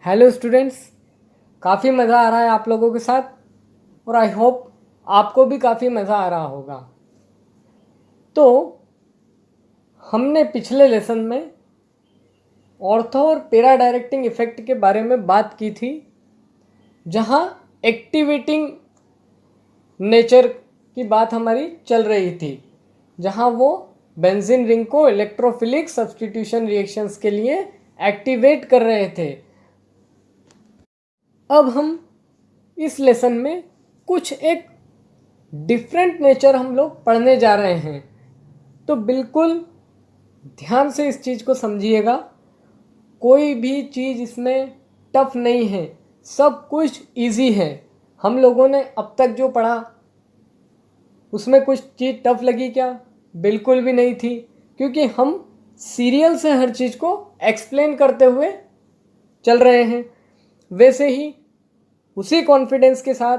Hello students, काफ़ी मज़ा आ रहा है आप लोगों के साथ और आई होप आपको भी काफ़ी मज़ा आ रहा होगा। तो हमने पिछले लेसन में ऑर्थो और पैरा डायरेक्टिंग इफेक्ट के बारे में बात की थी, जहाँ एक्टिवेटिंग नेचर की बात हमारी चल रही थी, जहाँ वो बेंजीन रिंग को इलेक्ट्रोफिलिक सब्स्टिट्यूशन रिएक्शंस के लिए एक्टिवेट कर रहे थे। अब हम इस लेसन में कुछ एक डिफरेंट नेचर हम लोग पढ़ने जा रहे हैं, तो बिल्कुल ध्यान से इस चीज़ को समझिएगा। कोई भी चीज़ इसमें टफ नहीं है, सब कुछ इजी है। हम लोगों ने अब तक जो पढ़ा उसमें कुछ चीज़ टफ लगी क्या? बिल्कुल भी नहीं थी, क्योंकि हम सीरियल से हर चीज़ को एक्सप्लेन करते हुए चल रहे हैं। वैसे ही उसी कॉन्फिडेंस के साथ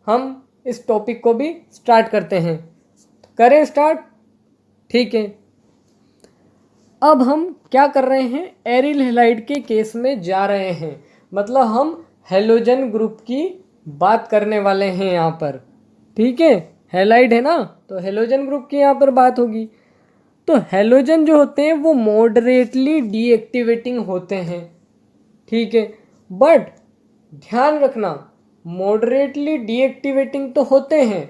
हम इस टॉपिक को भी स्टार्ट करते हैं। करें स्टार्ट? ठीक है। अब हम क्या कर रहे हैं, एरिल हैलाइड के केस में जा रहे हैं। मतलब हम हेलोजन ग्रुप की बात करने वाले हैं यहाँ पर। ठीक है, हैलाइड है ना, तो हेलोजन ग्रुप की यहाँ पर बात होगी। तो हेलोजन जो होते हैं वो मॉडरेटली डीएक्टिवेटिंग होते हैं। ठीक है, बट ध्यान रखना, मॉडरेटली डीएक्टिवेटिंग तो होते हैं,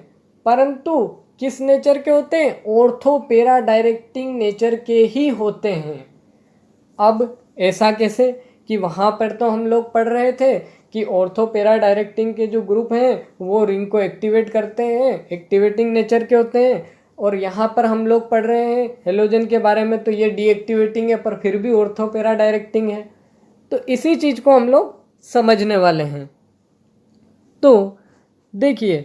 परंतु किस नेचर के होते हैं? ऑर्थो पैरा डायरेक्टिंग नेचर के ही होते हैं। अब ऐसा कैसे कि वहाँ पर तो हम लोग पढ़ रहे थे कि ऑर्थो पैरा डायरेक्टिंग के जो ग्रुप हैं वो रिंग को एक्टिवेट करते हैं, एक्टिवेटिंग नेचर के होते हैं, और यहाँ पर हम लोग पढ़ रहे हैं हेलोजन के बारे में, तो ये डीएक्टिवेटिंग है पर फिर भी ऑर्थो पैरा डायरेक्टिंग है। तो इसी चीज़ को हम लोग समझने वाले हैं। तो देखिए,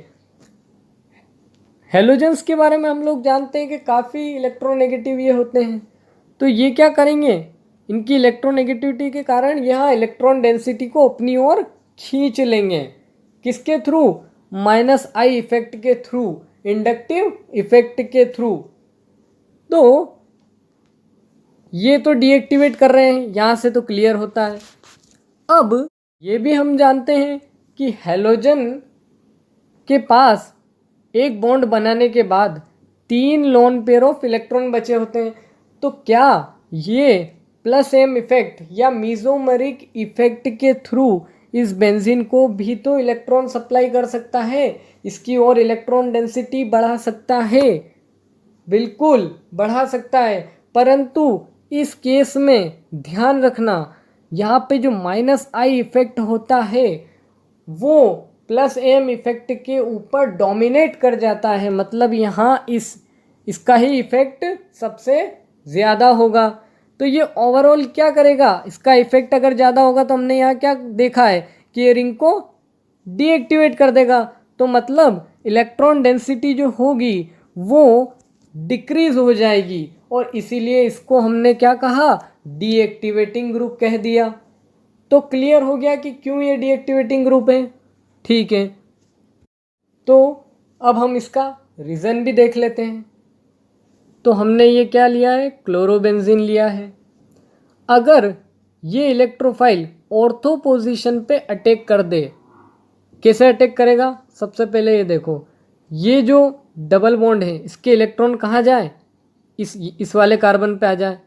हेलोजन्स के बारे में हम लोग जानते हैं कि काफ़ी इलेक्ट्रोनेगेटिव ये होते हैं। तो ये क्या करेंगे, इनकी इलेक्ट्रोनेगेटिविटी के कारण यहाँ इलेक्ट्रॉन डेंसिटी को अपनी ओर खींच लेंगे। किसके थ्रू? माइनस आई इफेक्ट के थ्रू, इंडक्टिव इफेक्ट के थ्रू। तो ये तो डीएक्टिवेट कर रहे हैं, यहाँ से तो क्लियर होता है। अब ये भी हम जानते हैं कि हेलोजन के पास एक बॉन्ड बनाने के बाद 3 लोन पेयर ऑफ इलेक्ट्रॉन बचे होते हैं। तो क्या ये प्लस एम इफेक्ट या मीजोमरिक इफेक्ट के थ्रू इस बेंजीन को भी तो इलेक्ट्रॉन सप्लाई कर सकता है, इसकी और इलेक्ट्रॉन डेंसिटी बढ़ा सकता है? बिल्कुल बढ़ा सकता है, परंतु इस केस में ध्यान रखना, यहाँ पे जो माइनस आई इफेक्ट होता है वो प्लस एम इफेक्ट के ऊपर डोमिनेट कर जाता है। मतलब यहाँ इसका ही इफेक्ट सबसे ज़्यादा होगा। तो ये ओवरऑल क्या करेगा, इसका इफेक्ट अगर ज़्यादा होगा तो हमने यहाँ क्या देखा है कि ये रिंग को डीएक्टिवेट कर देगा। तो मतलब इलेक्ट्रॉन डेंसिटी जो होगी वो डिक्रीज हो जाएगी, और इसीलिए इसको हमने क्या कहा, डीएक्टिवेटिंग ग्रुप कह दिया। तो क्लियर हो गया कि क्यों ये डीएक्टिवेटिंग ग्रुप है। ठीक है, तो अब हम इसका रीज़न भी देख लेते हैं। तो हमने ये क्या लिया है, क्लोरोबेंजीन लिया है। अगर ये इलेक्ट्रोफाइल ऑर्थो पोजीशन पे अटैक कर दे, कैसे अटैक करेगा? सबसे पहले ये देखो, ये जो डबल बॉन्ड है इसके इलेक्ट्रॉन कहाँ जाए, इस वाले कार्बन पे आ जाए,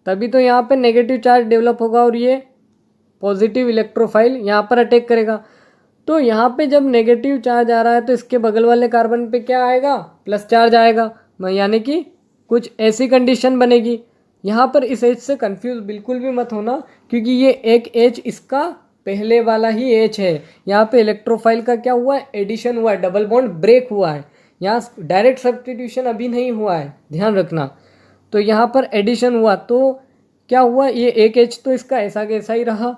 तभी तो यहाँ पे नेगेटिव चार्ज डेवलप होगा और ये पॉजिटिव इलेक्ट्रोफाइल यहाँ पर अटैक करेगा। तो यहाँ पे जब नेगेटिव चार्ज आ रहा है तो इसके बगल वाले कार्बन पे क्या आएगा, प्लस चार्ज आएगा, यानी कि कुछ ऐसी कंडीशन बनेगी। यहाँ पर इस एच से कंफ्यूज बिल्कुल भी मत होना, क्योंकि ये एक एच इसका पहले वाला ही एच है। यहाँ पे इलेक्ट्रोफाइल का क्या हुआ है, एडिशन हुआ है, डबल बॉन्ड ब्रेक हुआ है, यहाँ डायरेक्ट सब्स्टिट्यूशन अभी नहीं हुआ है, ध्यान रखना। तो यहाँ पर एडिशन हुआ तो क्या हुआ, ये एक एच तो इसका ऐसा कैसा ही रहा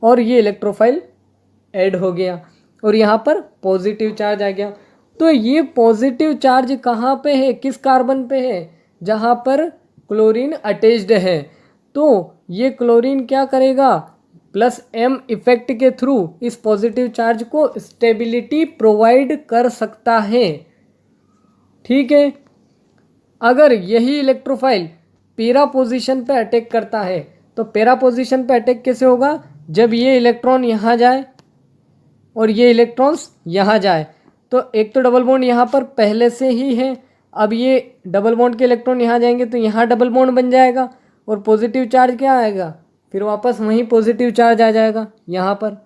और ये इलेक्ट्रोफाइल ऐड हो गया और यहाँ पर पॉजिटिव चार्ज आ गया। तो ये पॉजिटिव चार्ज कहाँ पे है, किस कार्बन पे है, जहाँ पर क्लोरीन अटैच्ड है। तो ये क्लोरीन क्या करेगा, प्लस एम इफेक्ट के थ्रू इस पॉजिटिव चार्ज को स्टेबिलिटी प्रोवाइड कर सकता है। ठीक है, अगर यही इलेक्ट्रोफाइल पैरा पोजीशन पे अटैक करता है तो पैरा पोजीशन पे अटैक कैसे होगा, जब ये इलेक्ट्रॉन यहाँ जाए और ये इलेक्ट्रॉन्स यहाँ जाए तो एक तो डबल बॉन्ड यहाँ पर पहले से ही है, अब ये डबल बॉन्ड के इलेक्ट्रॉन यहाँ जाएंगे तो यहाँ डबल बॉन्ड बन जाएगा और पॉजिटिव चार्ज क्या आएगा, फिर वापस वहीं पॉजिटिव चार्ज आ जाएगा यहाँ पर,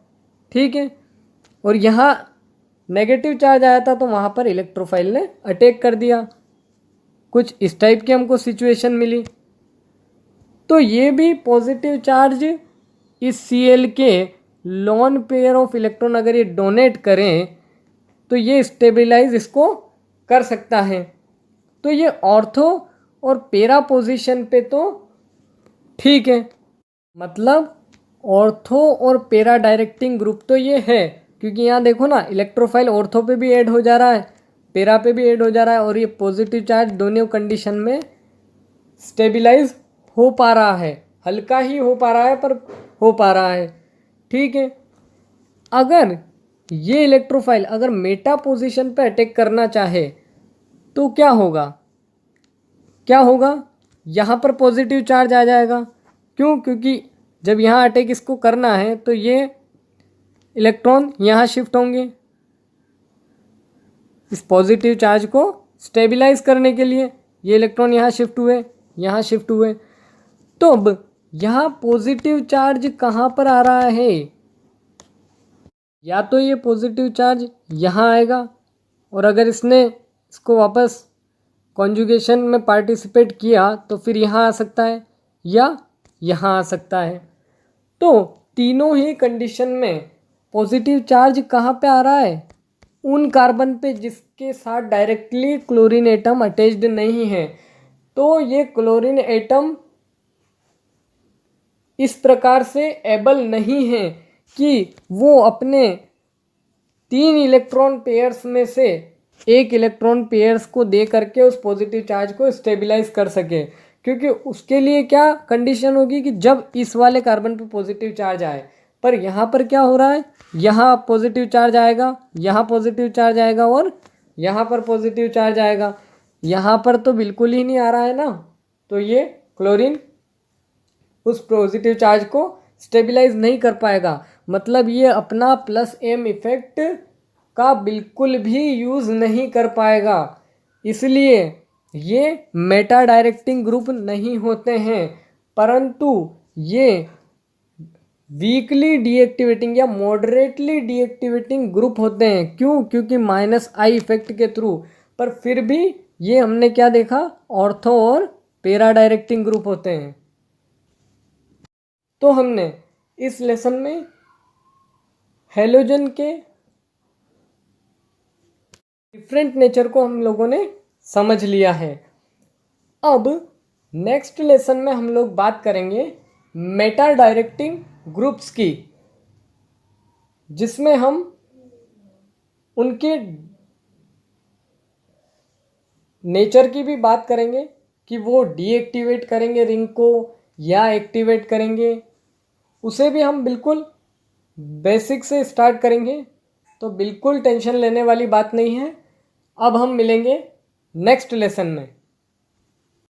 ठीक है। और यहाँ नेगेटिव चार्ज आया था तो वहाँ पर इलेक्ट्रोफाइल ने अटैक कर दिया, कुछ इस टाइप की हमको सिचुएशन मिली। तो ये भी पॉजिटिव चार्ज इस Cl के लोन पेयर ऑफ इलेक्ट्रॉन अगर ये डोनेट करें तो ये स्टेबलाइज इसको कर सकता है। तो ये ऑर्थो और पेरा पोजीशन पे तो ठीक है, मतलब ऑर्थो और पेरा डायरेक्टिंग ग्रुप तो ये है, क्योंकि यहाँ देखो ना इलेक्ट्रोफाइल ऑर्थो पे भी ऐड हो जा रहा है, पेरा पे भी ऐड हो जा रहा है और ये पॉजिटिव चार्ज दोनों कंडीशन में स्टेबलाइज हो पा रहा है, हल्का ही हो पा रहा है पर हो पा रहा है, ठीक है। अगर ये इलेक्ट्रोफाइल अगर मेटा पोजीशन पे अटैक करना चाहे तो क्या होगा, क्या होगा, यहाँ पर पॉजिटिव चार्ज आ जाएगा। क्यों, क्योंकि जब यहाँ अटैक इसको करना है तो ये इलेक्ट्रॉन यहाँ शिफ्ट होंगे इस पॉजिटिव चार्ज को स्टेबलाइज करने के लिए, ये इलेक्ट्रॉन यहाँ शिफ्ट हुए, यहाँ शिफ्ट हुए। तो अब यहाँ पॉजिटिव चार्ज कहाँ पर आ रहा है, या तो ये पॉजिटिव चार्ज यहाँ आएगा और अगर इसने इसको वापस कॉन्जुगेशन में पार्टिसिपेट किया तो फिर यहाँ आ सकता है या यहाँ आ सकता है। तो तीनों ही कंडीशन में पॉजिटिव चार्ज कहाँ पे आ रहा है, उन कार्बन पे जिसके साथ डायरेक्टली क्लोरीन एटम अटैच्ड नहीं है। तो ये क्लोरीन एटम इस प्रकार से एबल नहीं है कि वो अपने 3 इलेक्ट्रॉन पेयर्स में से एक इलेक्ट्रॉन पेयर्स को दे करके उस पॉजिटिव चार्ज को स्टेबलाइज कर सके, क्योंकि उसके लिए क्या कंडीशन होगी कि जब इस वाले कार्बन पे पॉजिटिव चार्ज आए। पर यहाँ पर क्या हो रहा है, यहाँ पॉजिटिव चार्ज आएगा, यहाँ पॉजिटिव चार्ज आएगा और यहाँ पर पॉजिटिव चार्ज आएगा, यहाँ पर तो बिल्कुल ही नहीं आ रहा है ना। तो ये क्लोरीन उस पॉजिटिव चार्ज को स्टेबलाइज नहीं कर पाएगा, मतलब ये अपना प्लस एम इफेक्ट का बिल्कुल भी यूज़ नहीं कर पाएगा। इसलिए ये मेटा डायरेक्टिंग ग्रुप नहीं होते हैं, परंतु ये वीकली डीएक्टिवेटिंग या मॉडरेटली डीएक्टिवेटिंग ग्रुप होते हैं। क्यों, क्योंकि -I इफेक्ट के थ्रू। पर फिर भी ये हमने क्या देखा, ऑर्थो और पेरा डायरेक्टिंग ग्रुप होते हैं। तो हमने इस लेसन में हैलोजन के डिफरेंट नेचर को हम लोगों ने समझ लिया है। अब नेक्स्ट लेसन में हम लोग बात करेंगे मेटा डायरेक्टिंग ग्रुप्स की, जिसमें हम उनके नेचर की भी बात करेंगे कि वो डीएक्टिवेट करेंगे रिंग को या एक्टिवेट करेंगे, उसे भी हम बिल्कुल बेसिक से स्टार्ट करेंगे। तो बिल्कुल टेंशन लेने वाली बात नहीं है। अब हम मिलेंगे नेक्स्ट लेसन में।